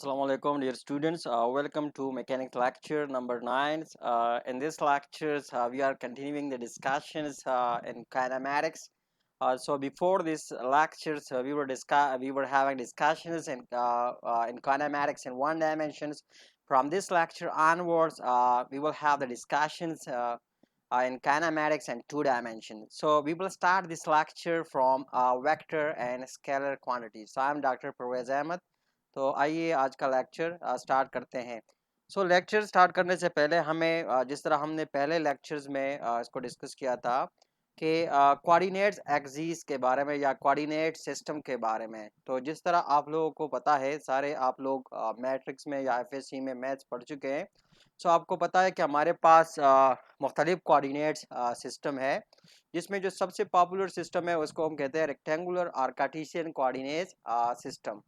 Assalamu alaikum, dear students. Welcome to mechanics lecture number 9. In this lectures, we are continuing the discussions in kinematics. So before this lectures, we were having discussions in kinematics in one dimensions. From this lecture onwards, we will have the discussions in kinematics and two dimensions. So we will start this lecture from vector and scalar quantities. So I am Dr. Pervez Ahmed. तो आइए आज का lecture start करते हैं। Lecture start करने से पहले हमें जिस तरह हमने पहले लेक्चर्स में इसको डिस्कस किया था कि कोऑर्डिनेट्स एक्सिस के बारे में या कोऑर्डिनेट सिस्टम के बारे में। तो जिस तरह आप लोगों को पता है, सारे आप लोग मैट्रिक्स में या एफएससी में मैथ्स पढ़ चुके हैं। सो आपको पता है कि हमारे पास मुख्तलिफ कोऑर्डिनेट्स सिस्टम है, जिसमें जो सबसे पॉपुलर सिस्टम है उसको हम कहते हैं रेक्टेंगुलर और Cartesian coordinate system.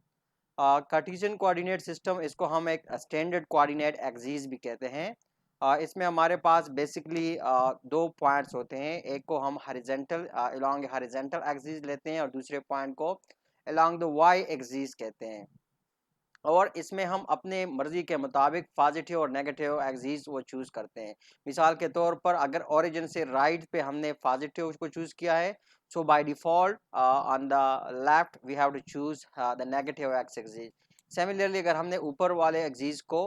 Cartesian coordinate system, इसको हम एक स्टैंडर्ड कोऑर्डिनेट एक्सिस भी कहते हैं। इसमें हमारे पास बेसिकली दो पॉइंट्स होते हैं। एक को हम हॉरिजॉन्टल अलोंग हॉरिजॉन्टल एक्सिस लेते हैं और दूसरे पॉइंट को अलोंग द वाई एक्सिस कहते हैं। और इसमें हम अपने मर्जी के मुताबिक पॉजिटिव और नेगेटिव एक्सिस वो चूज़ करते हैं। मिसाल के तौर पर अगर ओरिजिन से राइट पे हमने पॉजिटिव को चूज़ किया है, so by default on the left we have to choose the negative x axis. Similarly अगर हमने ऊपर वाले एक्सिस को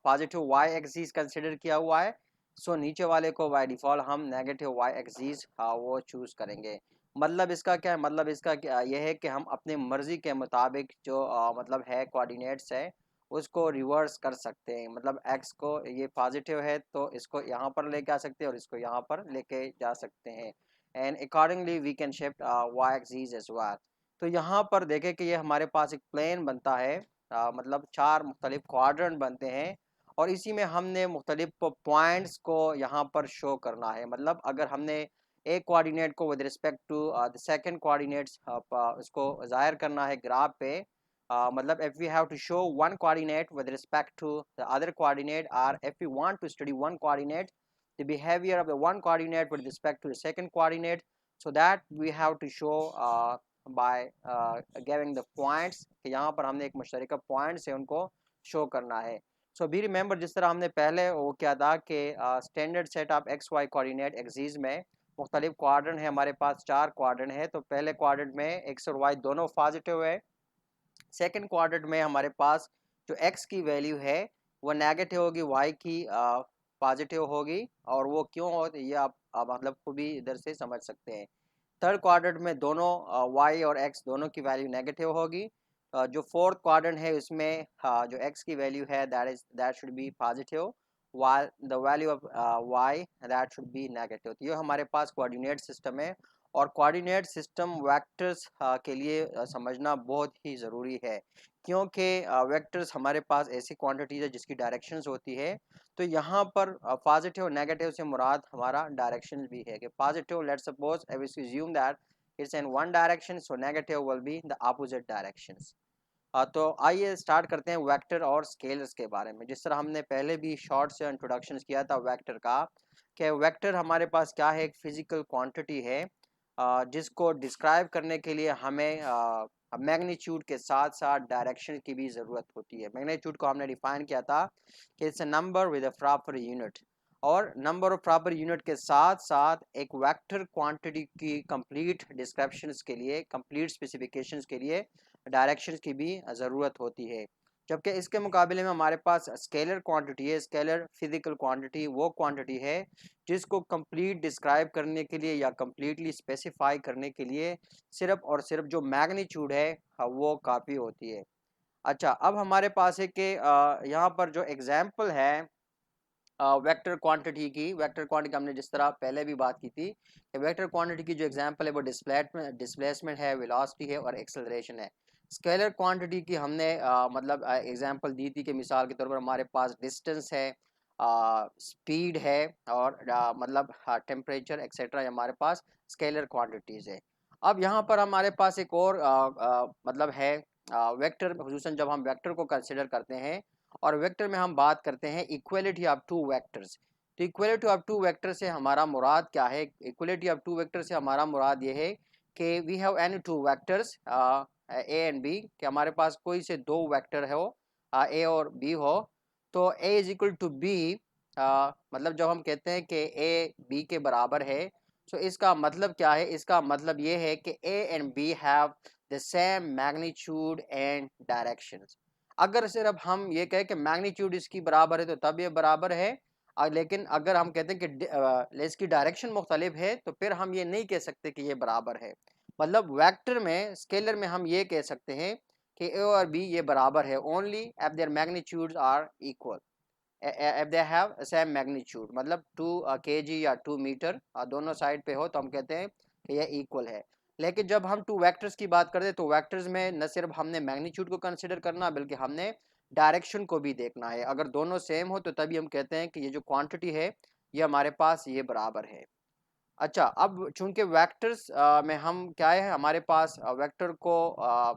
पॉजिटिव वाई एक्सिस कंसिडर किया हुआ है, सो नीचे वाले को बाय डिफ़ॉल्ट हम नेगेटिव वाई एक्सिस वो चूज़ करेंगे। मतलब इसका क्या है, मतलब इसका क्या यह है कि हम अपने मर्जी के मुताबिक जो मतलब है कोऑर्डिनेट्स है उसको रिवर्स कर सकते हैं। मतलब एक्स को ये पॉजिटिव है तो इसको यहाँ पर लेके आ सकते हैं और इसको यहाँ पर लेके जा सकते हैं। And accordingly we can shift Y axis as well. तो यहाँ पर देखें कि ये हमारे पास एक प्लेन बनता है, मतलब चार मुख्तलिफ क्वाड्रेंट बनते हैं और इसी में हमने मुख्तलिफ पॉइंट्स को यहाँ पर शो करना है। मतलब अगर हमने एक कोऑर्डिनेट को with respect to the second coordinates इसको जाहिर करना है ग्राफ पे। मतलब if we have to show one coordinate with respect to the other coordinate, or if we want to study one coordinate, the behavior of the one coordinate with respect to the second coordinate, so that we have to show by giving the points कि यहाँ पर हमने एक मुश्तरका point से उनको show करना है। सो be remember, जिस तरह हमने पहले वो क्या था कि standard set of X Y coordinate axis में मुख्तलिफ क्वाड्रेंट है, हमारे पास चार क्वाड्रेंट है। तो पहले क्वाड्रेंट में एक्स और वाई दोनों पॉजिटिव है। सेकंड क्वाड्रेंट में हमारे पास जो एक्स की वैल्यू है वो नेगेटिव होगी, वाई की पॉजिटिव होगी। और वो क्यों हो ये आप मतलब खुद भी इधर से समझ सकते हैं। थर्ड क्वाड्रेंट में दोनों वाई और एक्स दोनों की वैल्यू नेगेटिव होगी। जो फोर्थ क्वाड्रेंट है उसमें जो एक्स की वैल्यू है that should B positive, while the value of y that should be negative। तो ये हमारे पास कोऑर्डिनेट सिस्टम है। और कोऑर्डिनेट सिस्टम वेक्टर्स के लिए समझना बहुत ही ज़रूरी है, क्योंकि वेक्टर्स हमारे पास ऐसी क्वांटिटीज है जिसकी डायरेक्शंस होती है। तो यहाँ पर पॉजिटिव नेगेटिव से मुराद हमारा डायरेक्शन भी है कि positive, let's suppose I will assume that it's in one direction, so negative will be the opposite directions. तो आइए स्टार्ट करते हैं वेक्टर और स्केलर्स के बारे में। जिस तरह हमने पहले भी शॉर्ट से इंट्रोडक्शन किया था वेक्टर का, कि वेक्टर हमारे पास क्या है, एक फिजिकल क्वांटिटी है जिसको डिस्क्राइब करने के लिए हमें मैग्नीट्यूड के साथ साथ डायरेक्शन की भी ज़रूरत होती है। मैग्नीट्यूड को हमने डिफाइन किया था कि it's a number with a proper unit, और नंबर ऑफ प्रॉपर यूनिट के साथ साथ एक वेक्टर क्वांटिटी की कंप्लीट डिस्क्रिप्शंस के लिए, कंप्लीट स्पेसिफिकेशंस के लिए डायरेक्शंस की भी ज़रूरत होती है। जबकि इसके मुकाबले में हमारे पास स्केलर क्वांटिटी है। स्केलर फिजिकल क्वांटिटी वो क्वांटिटी है जिसको कंप्लीट डिस्क्राइब करने के लिए या कंप्लीटली स्पेसिफाई करने के लिए सिर्फ और सिर्फ जो मैग्नीट्यूड है वो काफ़ी होती है। अच्छा, अब हमारे पास है कि यहाँ पर जो एग्जाम्पल है वेक्टर क्वांटिटी की, वेक्टर क्वांटिटी हमने जिस तरह पहले भी बात की थी कि वेक्टर क्वांटिटी की जो एग्जांपल है वो डिस्प्लेसमेंट है, वेलोसिटी है और एक्सेलरेशन है। स्केलर क्वांटिटी की हमने मतलब एग्जांपल दी थी कि मिसाल के तौर पर हमारे पास डिस्टेंस है, स्पीड है और मतलब टेम्परेचर एक्सेट्रा हमारे पास स्केलर क्वांटिटीज़ है। अब यहाँ पर हमारे पास एक और मतलब है वेक्टर, खुसूसन जब हम वेक्टर को कंसिडर करते हैं और वेक्टर में हम बात करते हैं इक्वलिटी ऑफ टू वेक्टर्स। तो इक्वलिटी ऑफ टू वेक्टर से हमारा मुराद क्या है? इक्वलिटी ऑफ टू वेक्टर से हमारा मुराद ये है कि we have any two vectors A and B, कि हमारे पास कोई से दो वेक्टर हो ए और बी हो, तो ए इज इक्वल टू बी, मतलब जब हम कहते हैं कि ए बी के बराबर है, तो इसका मतलब क्या है? इसका मतलब ये है कि A and B have the same magnitude and directions. अगर सिर्फ हम ये कहें कि मैग्नीट्यूड इसकी बराबर है तो तब ये बराबर है, लेकिन अगर हम कहते हैं कि इसकी डायरेक्शन मुख्तलिफ है तो फिर हम ये नहीं कह सकते कि ये बराबर है। मतलब वेक्टर में, स्केलर में हम ये कह सकते हैं कि ए और बी ये बराबर है only if their magnitudes are equal, if they have same magnitude, मतलब 2 kg या 2 मीटर दोनों साइड पे हो तो हम कहते हैं कि ये इक्वल है। लेकिन जब हम टू वेक्टर्स की बात करते हैं तो वेक्टर्स में न सिर्फ हमने मैग्नीट्यूड को कंसिडर करना बल्कि हमने डायरेक्शन को भी देखना है। अगर दोनों सेम हो तो तभी हम कहते हैं कि ये जो क्वांटिटी है ये हमारे पास ये बराबर है। अच्छा, अब चूंकि वेक्टर्स में हम क्या है, हमारे पास वेक्टर को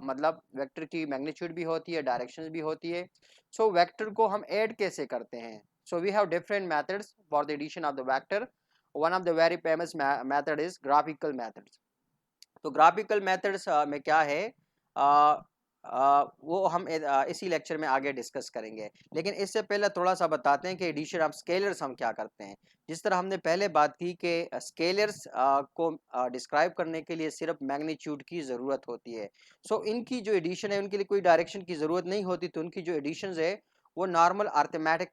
मतलब वेक्टर की मैग्नीट्यूड भी होती है, डायरेक्शंस भी होती है। सो वेक्टर को हम ऐड कैसे करते हैं? So we have different methods for the addition of the vector. One of the very famous method is graphical methods. तो ग्राफिकल मेथड्स में क्या है, वो हम इसी लेक्चर में आगे डिस्कस करेंगे। लेकिन इससे पहले थोड़ा सा बताते हैं कि एडिशन ऑफ स्केलर्स हम क्या करते हैं। जिस तरह हमने पहले बात की कि स्केलर्स को डिस्क्राइब करने के लिए सिर्फ मैग्नीट्यूड की ज़रूरत होती है। सो इनकी जो एडिशन है उनके लिए कोई डायरेक्शन की ज़रूरत नहीं होती, तो उनकी जो एडिशन है वो नॉर्मल अर्थमेटिक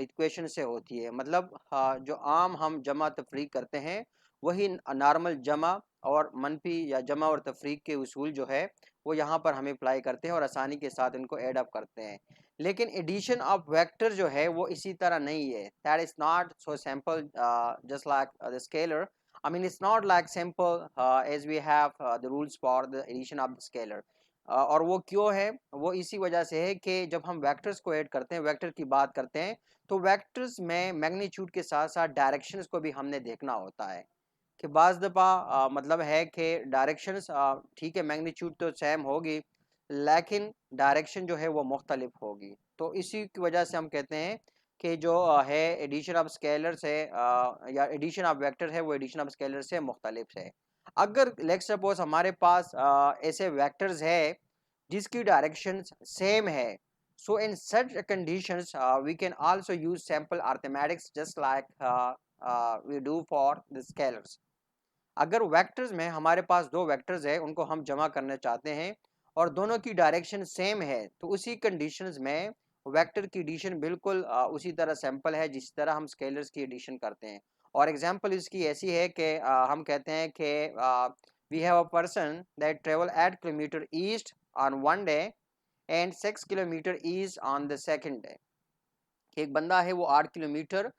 इक्वेशन से होती है। मतलब जो आम हम जमा तफरीक करते हैं वही नॉर्मल जमा और मनफी या जमा और तफरीक के उसूल जो है वो यहाँ पर हम अप्लाई करते हैं और आसानी के साथ इनको एड अप करते हैं। लेकिन एडिशन ऑफ वेक्टर जो है वो इसी तरह नहीं है। That is not so simple just like the scalar. I mean, it's not like simple as we have the rules for the addition of the scalar. और वो क्यों है? वो इसी वजह से है कि जब हम वेक्टर्स को ऐड करते हैं, वेक्टर की बात करते हैं, तो वेक्टर्स में मैग्नीट्यूड के साथ साथ डायरेक्शंस को भी हमने देखना होता है। कि बाज़ दफ़ा मतलब है कि डायरेक्शंस ठीक है, मैग्नीट्यूड तो सेम होगी लेकिन डायरेक्शन जो है वो मुख्तलिफ होगी। तो इसी की वजह से हम कहते हैं कि जो है एडिशन ऑफ स्केलर से या एडिशन ऑफ वेक्टर है वो एडिशन ऑफ स्केलर से मुख्तलिफ है। अगर लेट्स सपोज हमारे पास ऐसे वेक्टर्स है जिसकी डायरेक्शन सेम है, so in such conditions we can also use sample arithmetics just like we do for the scalars. अगर वेक्टर्स में हमारे पास दो वेक्टर्स है उनको हम जमा करना चाहते हैं और दोनों की डायरेक्शन सेम है, तो उसी कंडीशंस में वेक्टर की एडिशन बिल्कुल उसी तरह सैंपल है जिस तरह हम स्केलर्स की एडिशन करते हैं। और एग्जांपल इसकी ऐसी है कि हम कहते हैं कि we have a person that travel 8 kilometre east on one day and 6 kilometre east on the second day. एक बंदा है वो 8 किलोमीटर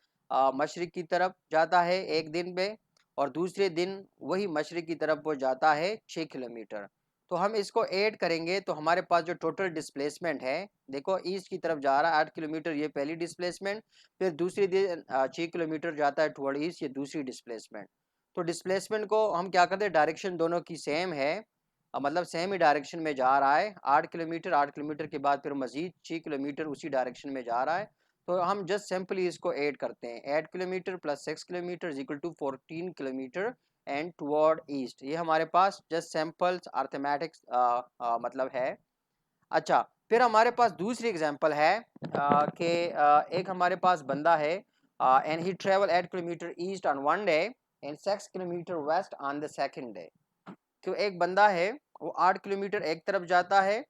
मशरिक की तरफ जाता है एक दिन पे, और दूसरे दिन वही मशरिक की तरफ वो जाता है 6 किलोमीटर। तो हम इसको ऐड करेंगे तो हमारे पास जो टोटल डिस्प्लेसमेंट है, देखो ईस्ट की तरफ जा रहा है 8 किलोमीटर, ये पहली डिस्प्लेसमेंट, फिर दूसरी दिन 6 किलोमीटर जाता है टुवर्ड ईस्ट, ये दूसरी डिस्प्लेसमेंट। तो डिस्प्लेसमेंट को हम क्या करते हैं, डायरेक्शन दोनों की सेम है, मतलब सेम ही डायरेक्शन में जा रहा है। 8 किलोमीटर, 8 किलोमीटर के बाद फिर मजीद 6 किलोमीटर उसी डायरेक्शन में जा रहा है। तो हम जस्ट सिंपली इसको ऐड करते हैं, 8 kilometre plus 6 kilometre is equal to 14 kilometre and toward east. ये हमारे पास जस्ट सैम्पल्स अर्थमेटिक्स मतलब है। अच्छा, फिर हमारे पास दूसरी एग्जांपल है कि एक हमारे पास बंदा है and he travel 8 kilometre east on one day and 6 kilometre west on the second day. तो एक बंदा है वो 8 किलोमीटर एक तरफ जाता है,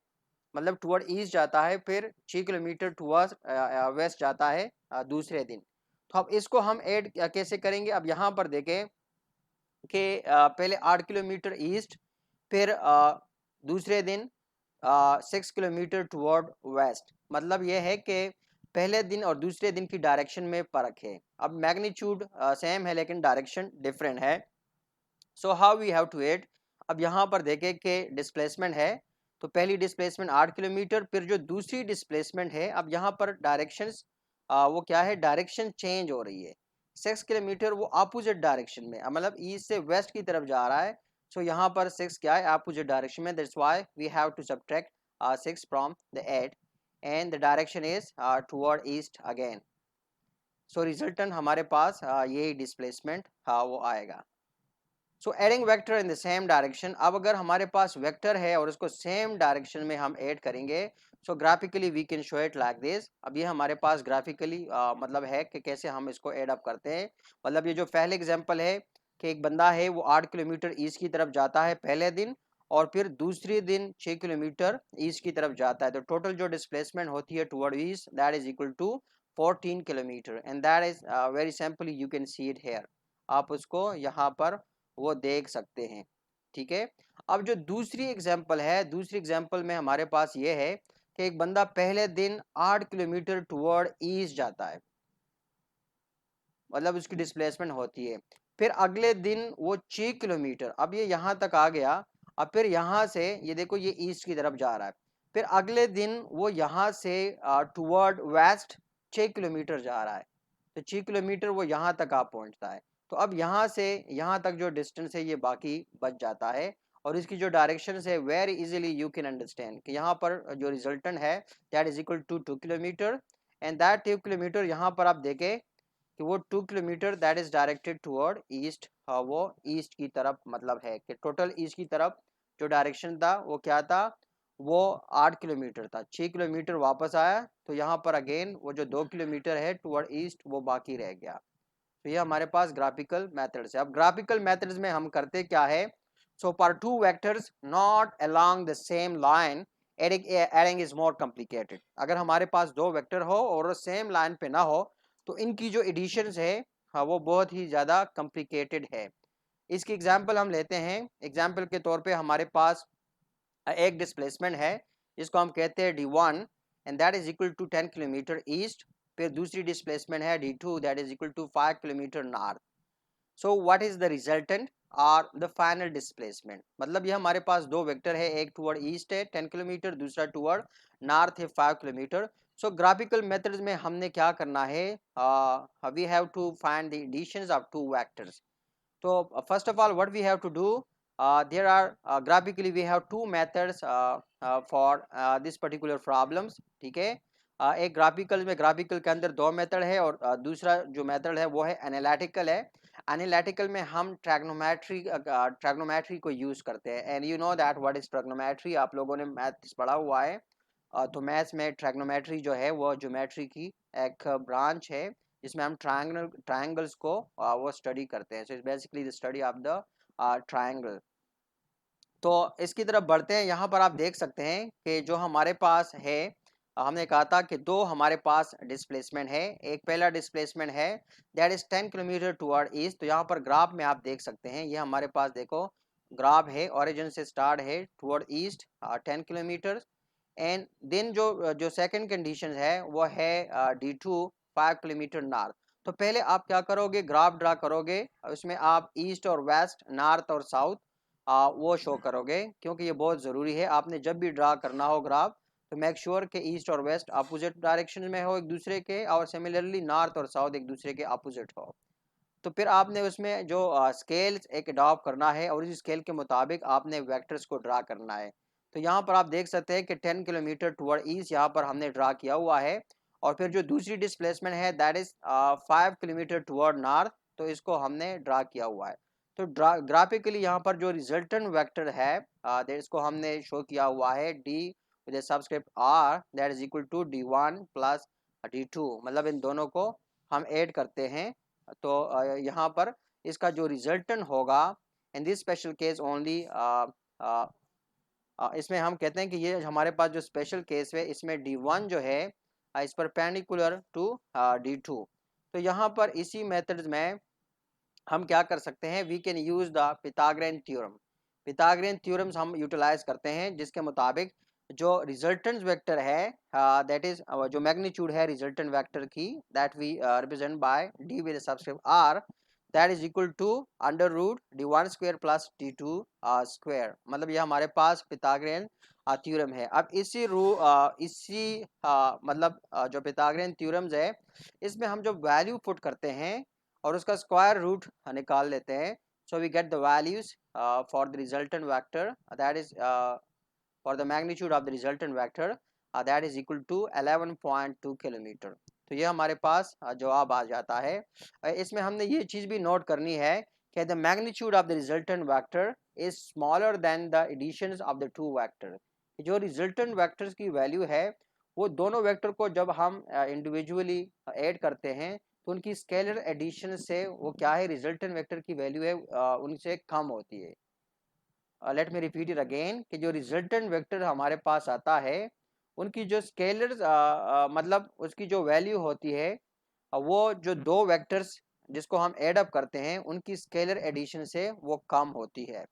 मतलब टुवर्ड ईस्ट जाता है, फिर 6 किलोमीटर टुवर्ड वेस्ट जाता है दूसरे दिन। तो अब इसको हम ऐड कैसे करेंगे? अब यहाँ पर देखें कि पहले 8 किलोमीटर ईस्ट, फिर दूसरे दिन 6 किलोमीटर टुवर्ड वेस्ट। मतलब ये है कि पहले दिन और दूसरे दिन की डायरेक्शन में फ़र्क है। अब मैग्नीट्यूड सेम है लेकिन डायरेक्शन डिफरेंट है। So how we have to add? अब यहाँ पर देखें कि डिस्प्लेसमेंट है, तो पहली डिस्प्लेसमेंट 8 किलोमीटर, फिर जो दूसरी डिस्प्लेसमेंट है, अब यहाँ पर डायरेक्शंस वो क्या है, डायरेक्शन चेंज हो रही है। 6 किलोमीटर वो अपोजिट डायरेक्शन में, मतलब ईस्ट से वेस्ट की तरफ जा रहा है। सो यहाँ पर 6 क्या है, अपोजिट डायरेक्शन में, that's why we have to subtract 6 from the 8 and the direction is toward east again. So resultant हमारे पास ये डिस्प्लेसमेंट वो आएगा। So adding vector in the same direction, अब अगर हमारे पास वेक्टर है और उसको सेम डायरेक्शन में हम ऐड करेंगे, so graphically we can show it like this. अब ये हमारे पास ग्राफिकली मतलब है कि कैसे हम इसको ऐड अप करते हैं। मतलब ये जो पहले एग्जांपल है कि एक बंदा है वो 8 किलोमीटर ईस्ट की तरफ जाता है पहले दिन, और फिर दूसरे दिन 6 किलोमीटर ईस्ट की तरफ जाता है, तो टोटल जो डिस्प्लेसमेंट होती है toward east that is equal to 14 kilometre, and that is very simply you can see it here. आप उसको यहाँ पर वो देख सकते हैं, ठीक है। अब जो दूसरी एग्जांपल है, दूसरी एग्जांपल में हमारे पास ये है कि एक बंदा पहले दिन 8 किलोमीटर टुवर्ड ईस्ट जाता है, मतलब उसकी डिस्प्लेसमेंट होती है। फिर अगले दिन वो 6 किलोमीटर, अब ये यहाँ तक आ गया, अब फिर यहाँ से ये देखो ये ईस्ट की तरफ जा रहा है। फिर अगले दिन वो यहाँ से टुवर्ड वेस्ट 6 किलोमीटर जा रहा है, तो 6 किलोमीटर वो यहाँ तक आ पहुँचता है। तो अब यहाँ से यहाँ तक जो डिस्टेंस है ये बाकी बच जाता है, और इसकी जो डायरेक्शन है very easily you can understand कि यहाँ पर जो रिजल्टेंट है that is equal to 2 kilometre, and that 2 kilometre यहाँ पर आप देखें कि वो 2 kilometre that is directed toward east, वो ईस्ट की तरफ, मतलब है कि टोटल ईस्ट की तरफ जो डायरेक्शन था वो क्या था, वो 8 किलोमीटर था। 6 किलोमीटर वापस आया, तो यहाँ पर अगेन वो जो 2 किलोमीटर है टुवर्ड ईस्ट वो बाकी रह गया। तो ये हमारे पास ग्राफिकल मेथड्स है। अब ग्राफिकल मेथड्स में हम करते क्या है, so for two vectors not along the same line adding is more complicated. अगर हमारे पास दो वेक्टर हो और सेम लाइन पे ना हो तो इनकी जो एडिशंस है, हाँ, वो बहुत ही ज़्यादा कॉम्प्लिकेटेड है। इसकी एग्जांपल हम लेते हैं। एग्जांपल के तौर पे हमारे पास एक डिस्प्लेसमेंट है जिसको हम कहते हैं d1 and that is equal to 10 kilometre east. फिर दूसरी डिस्प्लेसमेंट है d2 that is equal to 5 kilometre north. So what is the resultant और द फाइनल डिस्प्लेसमेंट, मतलब ये हमारे पास दो वेक्टर है, एक टुवर्ड ईस्ट है 10 किलोमीटर, दूसरा टुवर्ड नॉर्थ है 5 किलोमीटर। सो ग्राफिकल मेथड्स में हमने क्या करना है, we have to find the additions of two vectors. So first of all, what we have to do, there are graphically we have two methods for this particular problems, ठीक है। एक graphical में, graphical के अंदर दो method है, और दूसरा जो मेथड है वो है एनालिटिकल है। एनालिटिकल में हम ट्रैग्नोमेट्री को यूज करते हैं, and you know that what is trigonometry, आप लोगों ने मैथ्स पढ़ा हुआ है। तो मैथ्स में ट्रैग्नोमेट्री जो है वो ज्योमेट्री की एक ब्रांच है जिसमें हम ट्रायंगल्स को वो स्टडी करते हैं। So it's basically the study of the triangle. तो इसकी तरफ बढ़ते हैं। यहाँ पर आप देख सकते हैं कि जो हमारे पास है, हमने कहा था कि दो हमारे पास डिस्प्लेसमेंट है। एक पहला डिस्प्लेसमेंट है that is 10 kilometre toward east. तो यहाँ पर ग्राफ में आप देख सकते हैं, ये हमारे पास देखो ग्राफ है, ओरिजिन से स्टार्ट है toward east 10 kilometre, and then जो जो सेकंड कंडीशन है वो है d2 5 किलोमीटर नॉर्थ। तो पहले आप क्या करोगे, ग्राफ ड्रा करोगे, उसमें आप ईस्ट और वेस्ट, नॉर्थ और साउथ वो शो करोगे, क्योंकि ये बहुत ज़रूरी है। आपने जब भी ड्रा करना हो ग्राफ तो मेक श्योर कि ईस्ट और वेस्ट अपोजिट डायरेक्शन में हो एक दूसरे के, और सिमिलरली नॉर्थ और साउथ एक दूसरे के अपोजिट हो। तो फिर आपने उसमें जो स्केल्स एक अडॉप्ट करना है, और इस स्केल के मुताबिक आपने वेक्टर्स को ड्रा करना है। तो यहाँ पर आप देख सकते हैं कि 10 किलोमीटर टुवर्ड ईस्ट यहाँ पर हमने ड्रा किया हुआ है, और फिर जो दूसरी डिस्प्लेसमेंट है that is 5 kilometre toward north, तो इसको हमने ड्रा किया हुआ है। तो ग्राफिकली यहाँ पर जो रिजल्टेंट वेक्टर है इसको हमने शो किया हुआ है d with subscript r that is equal to d1 plus d2, मतलब इन दोनों को हम ऐड करते हैं। तो यहाँ पर इसका जो रिजल्टेंट होगा in this special case only, इसमें हम कहते हैं कि ये हमारे पास जो स्पेशल केस है इसमें d1 जो है इस परपेंडिकुलर टू d2। तो यहाँ पर इसी मेथड्स में हम क्या कर सकते हैं, we can use the Pythagorean theorem. Pythagorean theorems हम यूटिलाइज करते हैं, जिसके मुताबिक जो रिजल्टेंट वेक्टर है दैट इज जो मैग्नीट्यूड है रिजल्टेंट वेक्टर की that we represent by d with subscript r that is equal to under root d1 square plus d2 square. मतलब ये हमारे पास पिथागोरियन थ्योरम है। अब इसी मतलब जो पिथागोरियन थ्योरम्स है इसमें हम जो वैल्यू पुट करते हैं और उसका स्क्वायर रूट निकाल लेते हैं, so we get the values for the resultant vector that is for the magnitude of the resultant vector that is equal to 11.2 kilometre. तो ये हमारे पास जवाब आ जाता है। इसमें हमने ये चीज़ भी नोट करनी है कि the magnitude of the resultant vector is smaller than the additions of the two vector. जो रिजल्टेंट वेक्टर्स की वैल्यू है वो दोनों वेक्टर को जब हम इंडिविजुअली ऐड करते हैं तो उनकी स्केलर एडिशन से वो क्या है, रिजल्टेंट वेक्टर की वैल्यू है उनसे कम होती है। Let me repeat it again कि जो रिजल्टेंट वेक्टर हमारे पास आता है उनकी जो स्केलर मतलब उसकी जो वैल्यू होती है वो जो दो वेक्टर्स जिसको हम एड अप करते हैं उनकी स्केलर एडिशन से वो कम होती है।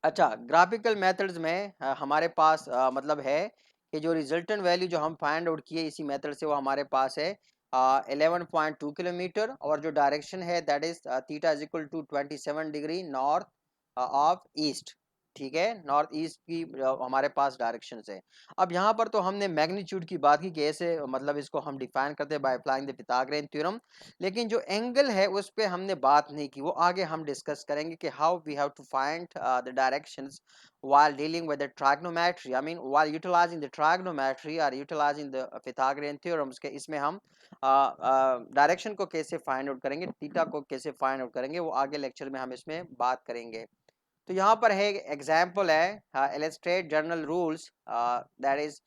अच्छा, ग्राफिकल मेथड्स में हमारे पास मतलब है कि जो रिजल्टेंट वैल्यू जो हम फाइंड आउट किए इसी मेथड से वो हमारे पास है 11.2 किलोमीटर और जो डायरेक्शन है that is theta is equal to 27 degree north of east. ठीक है, नॉर्थ ईस्ट की हमारे पास डायरेक्शन है। अब यहाँ पर तो हमने मैग्नीट्यूड की बात की कैसे मतलब इसको हम डिफाइन करते हैं by applying the Pythagorean theorem, लेकिन जो एंगल है उस पर हमने बात नहीं की, वो आगे हम डिस्कस करेंगे कि how we have to find the directions while dealing with the trigonometry, I mean while utilizing the trigonometry or utilizing the Pythagorean theorems के इसमें हम डायरेक्शन को कैसे फाइंड आउट करेंगे, थीटा को कैसे फाइंड आउट करेंगे, वो आगे लेक्चर में हम इसमें बात करेंगे। तो यहाँ पर है एग्जाम्पल है illustrate general rules that is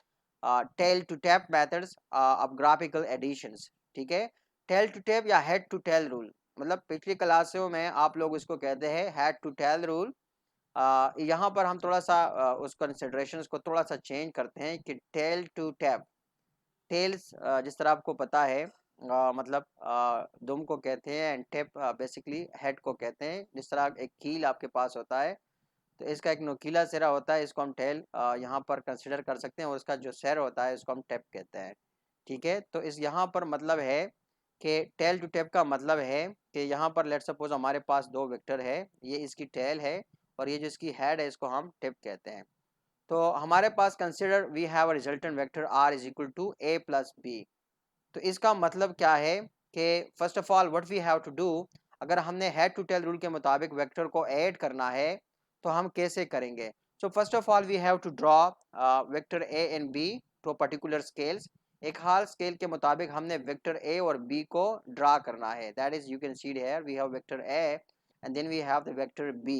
tail to tip methods of graphical additions. ठीक है, टेल टू टैप या हेड टू टेल रूल, मतलब पिछली क्लासों में आप लोग इसको कहते हैं हेड टू टेल रूल। यहाँ पर हम थोड़ा सा उस कंसिडरेशंस को थोड़ा सा चेंज करते हैं कि टेल टू टैप। टेल्स जिस तरह आपको पता है मतलब दुम को कहते हैं एंड टेप बेसिकली हेड को कहते हैं। जिस तरह एक कील आपके पास होता है तो इसका एक नुकीला सिरा होता है, इसको हम टेल यहाँ पर कंसिडर कर सकते हैं और इसका जो सिर होता है इसको हम टेप कहते हैं। ठीक है, तो इस यहाँ पर मतलब है कि टेल टू टेप का मतलब है कि यहाँ पर लेट सपोज हमारे पास दो वेक्टर है, ये इसकी टेल है और ये जो इसकी हेड है इसको हम टेप कहते हैं। तो हमारे पास consider we have a resultant vector R is equal to A plus b. तो इसका मतलब क्या है कि first of all what we have to do, अगर हमने हेड टू टेल रूल के मुताबिक वेक्टर को ऐड करना है तो हम कैसे करेंगे। So first of all we have to draw vector A and B to particular scales. एक हाल स्केल के मुताबिक हमने वेक्टर ए और बी को ड्रा करना है, that is you can see here we have vector A and then we have the vector B.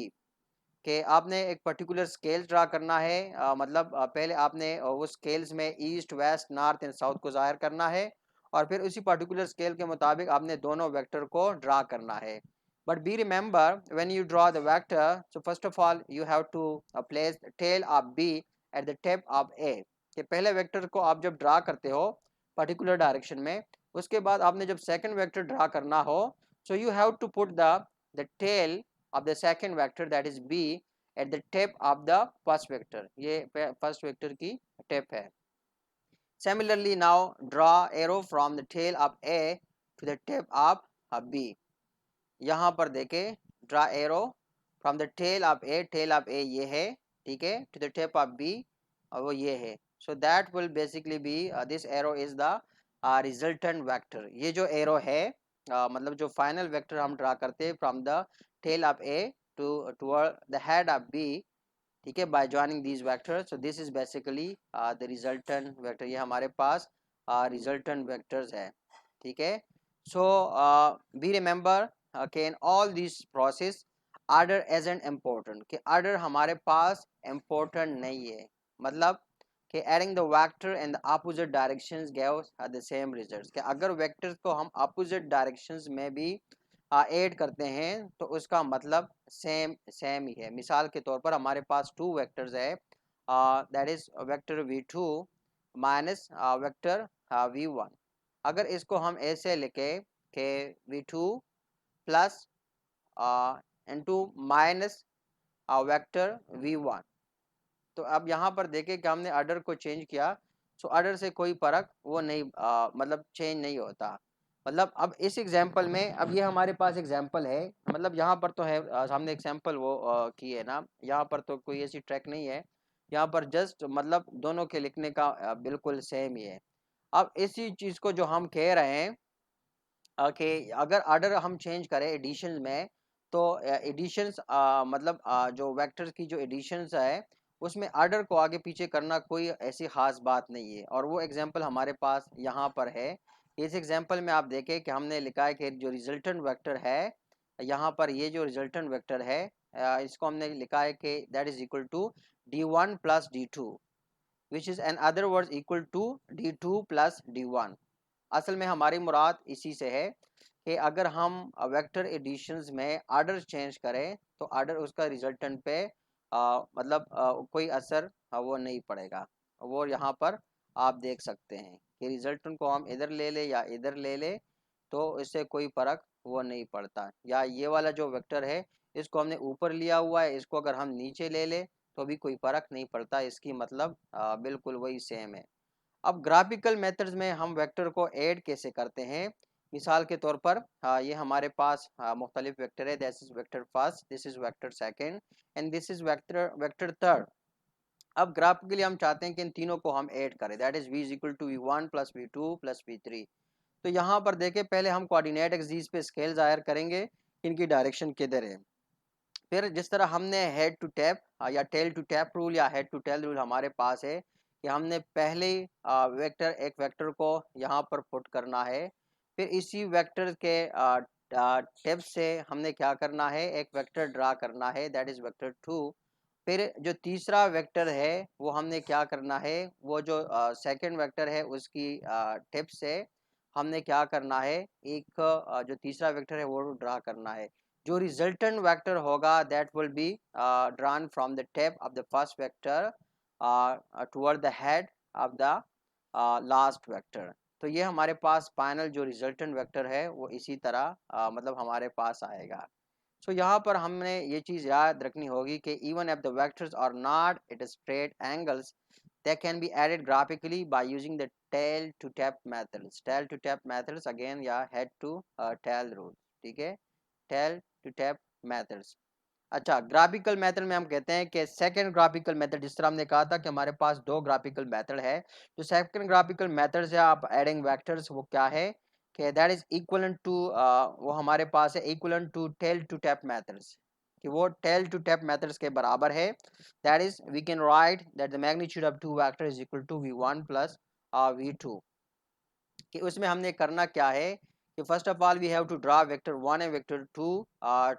कि आपने एक पर्टिकुलर स्केल ड्रा करना है मतलब पहले आपने उस स्केल्स में east west north and south को जाहिर करना है और फिर उसी पर्टिकुलर स्केल के मुताबिक आपने दोनों वेक्टर को ड्रा करना है। But be remember when you draw the vector, so first of all you have to place tail of b at the tip of a. कि पहले वेक्टर को आप जब ड्रा करते हो पर्टिकुलर डायरेक्शन में, उसके बाद आपने जब सेकंड वेक्टर ड्रा करना हो so you have to put the tail of the second vector that is b at the tip of the first vector, ये फर्स्ट वेक्टर की टिप है। Similarly now draw arrow from the tail of a to the tip of b। यहाँ पर देखे draw arrow from the tail of a, tail of a ये है, ठीक है, to the tip of b और वो ये है। So that will basically be this arrow is the resultant vector। ये जो arrow है मतलब जो फाइनल वेक्टर हम ड्रा करते हैं from the tail of A to toward the head of B, ठीक है, by joining these vectors. So this is basically the resultant vector, ये हमारे पास रिजल्टेंट वेक्टर्स है। ठीक है, सो बी रिमेंबर के in all this process order agent important, कि order हमारे पास इम्पोर्टेंट नहीं है, मतलब कि adding the vector in the opposite directions gives the same results. कि अगर वेक्टर्स को हम अपोजिट डायरेक्शंस में भी ऐड करते हैं तो उसका मतलब सेम सेम ही है। मिसाल के तौर पर हमारे पास टू वेक्टर्स है that is vector v2 minus vector v1। अगर इसको हम ऐसे लिखे कि v2 plus into minus vector v1, तो अब यहाँ पर देखें कि हमने ऑर्डर को चेंज किया, सो ऑर्डर से कोई फर्क वो नहीं मतलब चेंज नहीं होता। मतलब अब इस एग्जांपल में अब ये हमारे पास एग्जांपल है, मतलब यहाँ पर तो है सामने एग्जांपल वो की है ना, यहाँ पर तो कोई ऐसी ट्रैक नहीं है, यहाँ पर जस्ट मतलब दोनों के लिखने का बिल्कुल सेम ही है। अब इसी चीज़ को जो हम कह रहे हैं कि अगर ऑर्डर हम चेंज करें एडिशन में तो एडिशंस मतलब जो वेक्टर्स की जो एडिशंस है उसमें ऑर्डर को आगे पीछे करना कोई ऐसी ख़ास बात नहीं है, और वो एग्जांपल हमारे पास यहाँ पर है। इस एग्जांपल में आप देखें कि हमने लिखा है कि जो रिजल्टेंट वेक्टर है यहाँ पर ये जो रिजल्टेंट वेक्टर है इसको हमने लिखा है कि that is equal to d1 plus d2 which is an other word equal to d2 plus d1। असल में हमारी मुराद इसी से है कि अगर हम वेक्टर एडिशंस में आर्डर चेंज करें तो आर्डर उसका रिजल्टेंट पे मतलब कोई असर वो नहीं पड़ेगा। वो यहाँ पर आप देख सकते हैं कि रिजल्टेंट को हम इधर ले ले या इधर ले ले तो इससे कोई फर्क वो नहीं पड़ता। या ये वाला जो वेक्टर है इसको हमने ऊपर लिया हुआ है, इसको अगर हम नीचे ले ले तो भी कोई फर्क नहीं पड़ता, इसकी मतलब बिल्कुल वही सेम है। अब ग्राफिकल मेथड्स में हम वेक्टर को ऐड कैसे करते हैं? मिसाल के तौर पर ये हमारे पास मुख्तलिफ वेक्टर है। This is vector first, this is vector second and this is vector vector third. अब ग्राफिकली हम चाहते हैं कि इन तीनों को हम ऐड करें, that is v is equal to v1 plus v2 plus v3। तो यहाँ पर देखें, पहले हम कोऑर्डिनेट एक्सिस पे स्केल जाहिर करेंगे इनकी डायरेक्शन किधर है। फिर जिस तरह हमने हेड टू टैप या टेल टू टैप रूल या हेड टू टेल रूल हमारे पास है कि हमने पहले वेक्टर एक वेक्टर को यहाँ पर पुट करना है, फिर इसी वेक्टर के टेप से हमने क्या करना है, एक वेक्टर ड्रा करना है दैट इज वेक्टर 2। फिर जो तीसरा वेक्टर है वो हमने क्या करना है, वो जो सेकंड वेक्टर है उसकी टिप से हमने क्या करना है, एक जो तीसरा वेक्टर है वो ड्रा करना है। जो रिजल्टेंट वेक्टर होगा that will be drawn from the tip of the first vector toward the head of the last vector. तो ये हमारे पास फाइनल जो रिजल्टेंट वेक्टर है वो इसी तरह मतलब हमारे पास आएगा। सो यहाँ पर हमने ये चीज़ याद रखनी होगी कि even if the vectors are not at straight angles they can be added graphically by using the tail to tap methods। tail to tap methods again या head to tail rule, ठीक है, tail to tap methods। अच्छा, graphical method में हम कहते हैं कि second graphical method, जिस तरह हमने कहा था कि हमारे पास दो ग्राफिकल मेथड है, जो सेकंड ग्राफिकल मेथड से आप एडिंग वेक्टर्स वो क्या है कि दैट इज इक्वलेंट टू वो हमारे पास है equivalent to tail to tip methods, कि वो टेल टू टैप मेथड्स के बराबर है। That is we can write that the magnitude of two vector is equal to v1 plus v2। कि उसमें हमने करना क्या है कि first of all we have to draw vector 1 and vector 2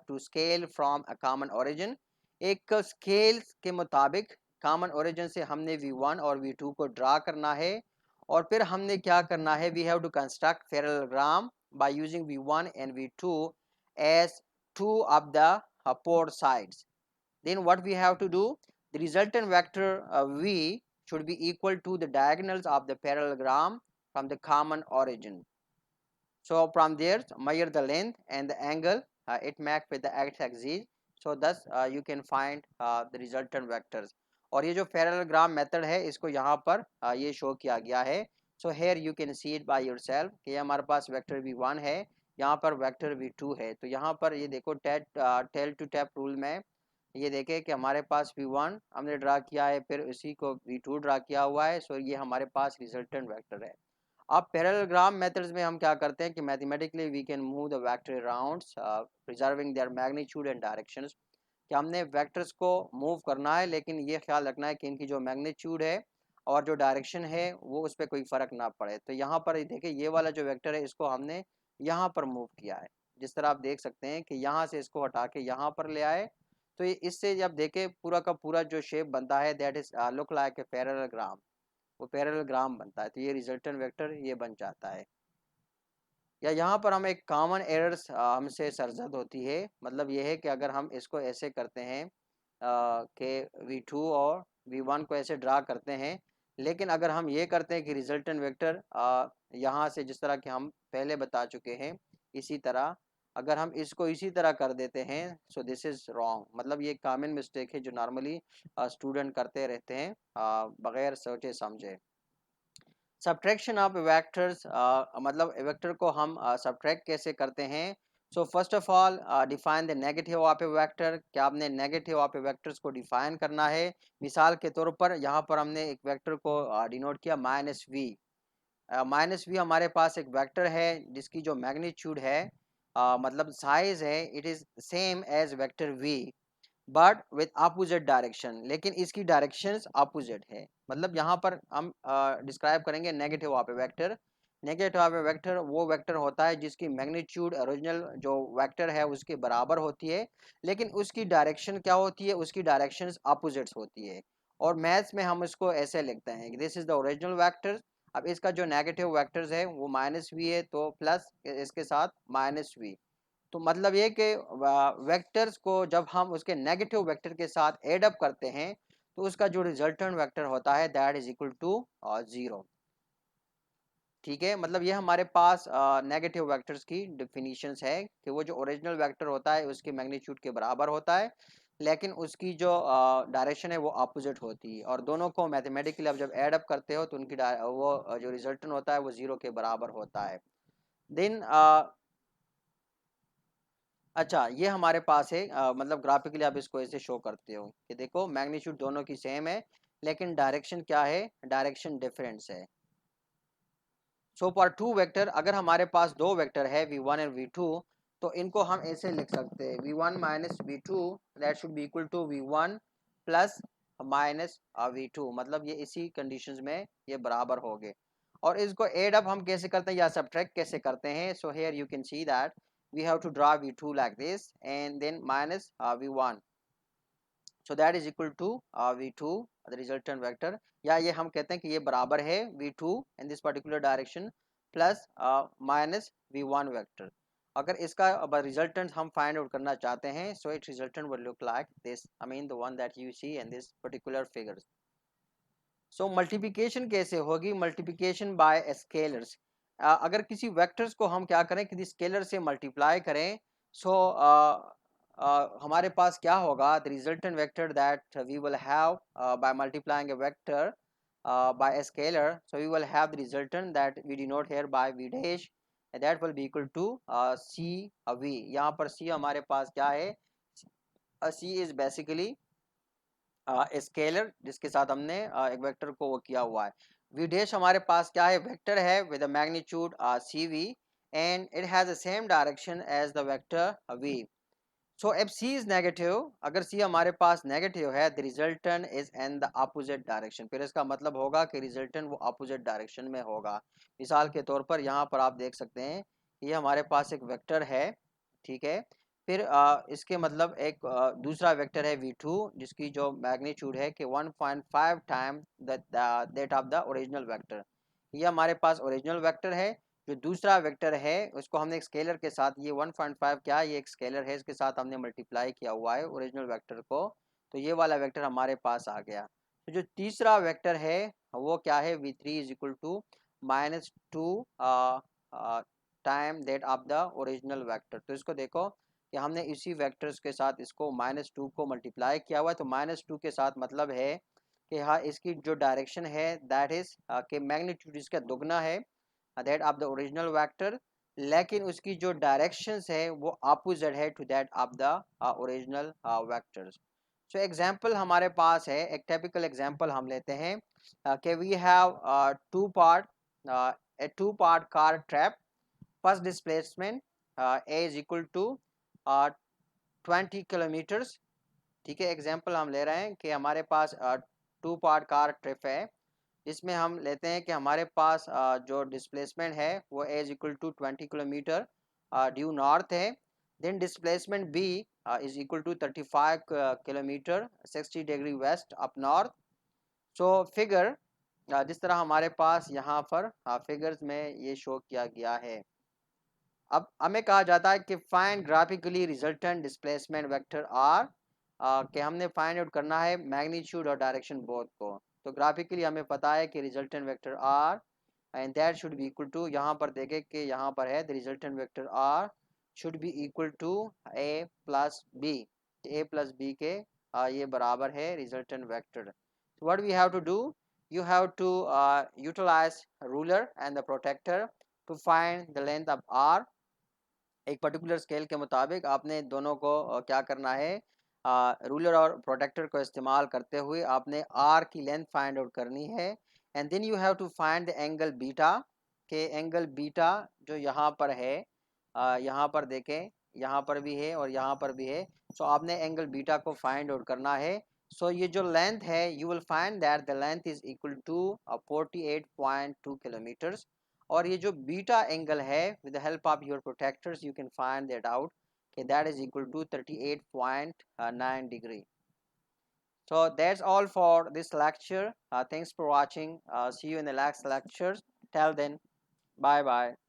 to scale from a common origin. एक scale के मुताबिक कॉमन ओरिजिन से हमने v1 और v2 को ड्रा करना है, और फिर हमने क्या करना है, we have to construct parallelogram by using v1 and v2 as two of the four sides. then what we have to do, the resultant vector v should be equal to the diagonals of the parallelogram from the common origin। so from there measure the length and the angle it make with the x-axis, so thus you can find the resultant vectors। और ये जो parallelogram method है इसको यहाँ पर ये show किया गया है। so here you can see it by yourself कि हमारे पास वेक्टर v1 है, यहाँ पर वेक्टर v2 है। तो यहाँ पर ये देखो टेल टू टैप रूल में ये देखें कि हमारे पास v1 हमने ड्रा किया है, फिर उसी को v2 ड्रा किया हुआ है। सो ये हमारे पास रिजल्टेंट वेक्टर है। अब पैरेललोग्राम मेथड्स में हम क्या करते हैं कि mathematically we can move the vector around preserving their magnitude and directions, कि हमने वेक्टर्स को मूव करना है लेकिन ये ख्याल रखना है कि इनकी जो मैग्नीट्यूड है और जो डायरेक्शन है वो उस पर कोई फ़र्क ना पड़े। तो यहाँ पर देखिए ये वाला जो वेक्टर है इसको हमने यहाँ पर मूव किया है, जिस तरह आप देख सकते हैं कि यहाँ से इसको हटा के यहाँ पर ले आए। तो ये इससे जब देखें पूरा का पूरा जो शेप बनता है that is look like a parallelogram, वो पैरेललोग्राम बनता है। तो ये रिजल्टेंट वेक्टर ये बन जाता है। या यहाँ पर हम एक कॉमन एरर्स हमसे सरजद होती है, मतलब ये है कि अगर हम इसको ऐसे करते हैं कि v2 और v1 को ऐसे ड्रा करते हैं, लेकिन अगर हम ये करते हैं कि रिजल्टेंट वेक्टर यहाँ से जिस तरह कि हम पहले बता चुके हैं इसी तरह अगर हम इसको इसी तरह कर देते हैं, सो दिस इज़ रॉन्ग। मतलब ये कॉमन मिस्टेक है जो नॉर्मली स्टूडेंट करते रहते हैं बगैर सोचे समझे। सब्ट्रैक्शन ऑफ वेक्टर्स, मतलब वेक्टर को हम सब्ट्रैक्ट कैसे करते हैं। सो first of all define the negative of A vector, क्या आपने नेगेटिव ऑफ ए वेक्टर्स को डिफाइन करना है। मिसाल के तौर पर यहाँ पर हमने एक वेक्टर को डिनोट किया माइनस वी। माइनस वी हमारे पास एक वेक्टर है जिसकी जो मैग्नीट्यूड है मतलब साइज है it is same as vector V but with opposite direction, लेकिन इसकी डायरेक्शंस अपोजिट है। मतलब यहाँ पर हम डिस्क्राइब करेंगे negative of A vector negative vector वो वेक्टर होता है जिसकी मैग्नीट्यूड ओरिजिनल जो वेक्टर है उसके बराबर होती है, लेकिन उसकी डायरेक्शन क्या होती है, उसकी डायरेक्शंस अपोजिट्स होती है। और मैथ्स में हम इसको ऐसे लिखते हैं, this is the original vector. अब इसका जो नेगेटिव वेक्टर्स है वो माइनस वी है, तो प्लस इसके साथ माइनस वी। तो मतलब ये कि वेक्टर्स को जब हम उसके नेगेटिव वेक्टर के साथ एड अप करते हैं तो उसका जो रिजल्टेंट वेक्टर होता है दैट इज इक्वल टू 0। ठीक है, मतलब ये हमारे पास नेगेटिव वेक्टर्स की डिफिनीशंस है कि वो जो ओरिजिनल वेक्टर होता है उसके मैग्नीट्यूड के बराबर होता है, लेकिन उसकी जो डायरेक्शन है वो अपोजिट होती है, और दोनों को मैथमेटिकली आप जब ऐड अप करते हो तो उनकी वो जो रिजल्टेंट होता है वो 0 के बराबर होता है। देन अच्छा, ये हमारे पास है मतलब ग्राफिकली आप इसको ऐसे शो करते हो कि देखो मैग्नीट्यूड दोनों की सेम है, लेकिन डायरेक्शन क्या है, डायरेक्शन डिफरेंस है। सो फॉर टू वेक्टर, अगर हमारे पास दो वेक्टर है v1 और v2, तो इनको हम ऐसे लिख सकते हैं v1 minus v2 that should be equal to v1 plus minus v2, मतलब ये इसी कंडीशंस में ये बराबर हो गए। और इसको एड अप हम कैसे करते हैं या सब्ट्रैक्ट कैसे करते हैं, so here you can see that we have to draw v2 like this and then minus v1, so that is equal to v2 the resultant vector, या ये हम कहते हैं कि ये बराबर है v2 in this particular direction plus minus v1 vector. अगर इसका रिजल्टेंट हम फाइंड आउट करना चाहते हैं, so it resultant will look like this, I mean the one that you see in this particular figures. So multiplication कैसे होगी, multiplication bye scalars. अगर किसी वेक्टर्स को हम क्या करें, किसी स्केलर से मल्टीप्लाई करें, सो हमारे पास क्या होगा, the resultant vector that we will have by multiplying a vector by a scalar, so we will have the resultant that we denote here by v dash, and that will be equal to c v। यहाँ पर c हमारे पास क्या है, c is basically scalar जिसके साथ हमने एक वेक्टर को वो किया हुआ है। वी डैश हमारे पास क्या है, वेक्टर है with magnitude c v and it has the same direction as the vector v. So if c is negative, अगर सी हमारे पास नेगेटिव है, the resultant is in the opposite direction, फिर इसका मतलब होगा कि रिजल्टेंट वो अपोजिट डायरेक्शन में होगा। मिसाल के तौर पर यहाँ पर आप देख सकते हैं, ये हमारे पास एक वेक्टर है, ठीक है। फिर इसके मतलब एक दूसरा वेक्टर है v2 जिसकी जो मैग्नीट्यूड है कि 1.5 time that of the original vector. ये हमारे पास ओरिजिनल वेक्टर है। जो दूसरा वेक्टर है उसको हमने एक स्केलर के साथ, ये 1.5 क्या है, ये एक स्केलर है, इसके साथ हमने मल्टीप्लाई किया हुआ है ओरिजिनल वेक्टर को, तो ये वाला वेक्टर हमारे पास आ गया। तो जो तीसरा वेक्टर है वो क्या है, v3 is equal to -2 time that of the original vector. तो इसको देखो कि हमने इसी वेक्टर्स के साथ इसको -2 को मल्टीप्लाई किया हुआ है, तो -2 के साथ मतलब है कि हाँ इसकी जो डायरेक्शन है दैट इज के मैग्नीट्यूड इसका दुगना है that of the original vector, लेकिन उसकी जो डायरेक्शंस है वो अपोजिट है to that of the original vectors. So example हमारे पास है, एक टिपिकल एग्जांपल हम लेते हैं कि we have two part car trip, first displacement A is equal to 20 kilometres. ठीक है, एग्जांपल हम ले रहे हैं कि हमारे पास टू पार्ट कार ट्रिप है, इसमें हम लेते हैं कि हमारे पास जो डिस्प्लेसमेंट है वो a is equal to 20 kilometre due north है। Then displacement b is equal to 35 kilometre 60 degree west of north. So figure जिस तरह हमारे पास यहाँ पर फिगर्स में ये शो किया गया है। अब हमें कहा जाता है कि find graphically resultant displacement vector R, कि हमने फाइंड आउट करना है मैग्नीट्यूड और डायरेक्शन बोथ को। तो ग्राफिकली हमें पता है कि resultant vector R and that should be equal to, यहाँ पर देखें कि यहाँ पर है the resultant vector R should be equal to A plus B, A plus B के ये बराबर है resultant vector. What we have to do, you have to utilize ruler and the protector to find the length of r। एक particular scale के मुताबिक आपने दोनों को क्या करना है, रूलर और प्रोटेक्टर को इस्तेमाल करते हुए आपने आर की लेंथ फाइंड आउट करनी है। And then you have to find the angle beta, के एंगल बीटा जो यहाँ पर है, यहाँ पर देखें यहाँ पर भी है और यहाँ पर भी है, सो आपने एंगल बीटा को फाइंड आउट करना है। सो ये जो लेंथ है you will find that the length is equal to 48.2 kilometres, और ये जो बीटा एंगल है with the help of your protectors you can find that out. Okay, that is equal to 38.9 degree. So that's all for this lecture. Thanks for watching. See you in the next lectures. Till then, bye bye.